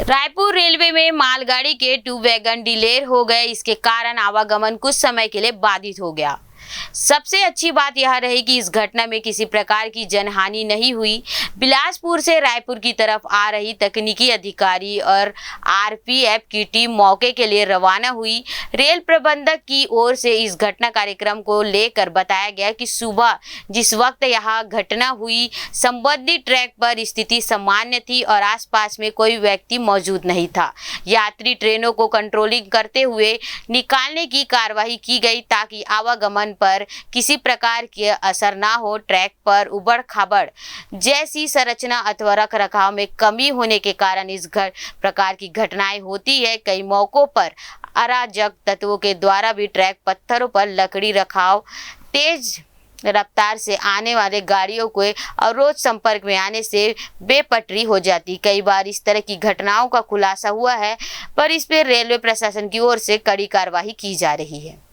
Raipur railway में मालगाड़ी के 2 वैगन डिलेर हो गए। इसके कारण आवागमन कुछ समय के लिए बाधित हो गया। सबसे अच्छी बात यह रही कि इस घटना में किसी प्रकार की जनहानि नहीं हुई। बिलासपुर से रायपुर की तरफ आ रही तकनीकी अधिकारी और आरपीएफ की टीम मौके के लिए रवाना हुई। रेल प्रबंधक की ओर से इस घटना कार्यक्रम को लेकर बताया गया कि सुबह जिस वक्त यह घटना हुई, संबंधित ट्रैक पर स्थिति सामान्य थी और आसपास में कोई व्यक्ति मौजूद नहीं था। यात्री ट्रेनों को कंट्रोलिंग करते हुए निकालने की कार्रवाई की गई ताकि आवागमन पर किसी प्रकार के असर ना हो। ट्रैक पर उबड़-खाबड़ जैसी संरचना अथवा रखरखाव में कमी होने के कारण इस प्रकार की घटनाएं होती है। कई मौकों पर अराजक तत्वों के द्वारा भी ट्रैक पत्थरों पर लकड़ी रखाव, तेज रफ्तार से आने वाले गाड़ियों के अवरोध संपर्क में आने से बेपटरी हो जाती। कई बार इस तरह की घटनाओं का खुलासा हुआ है, पर इस पर रेलवे प्रशासन की ओर से कड़ी कार्रवाई की जा रही है।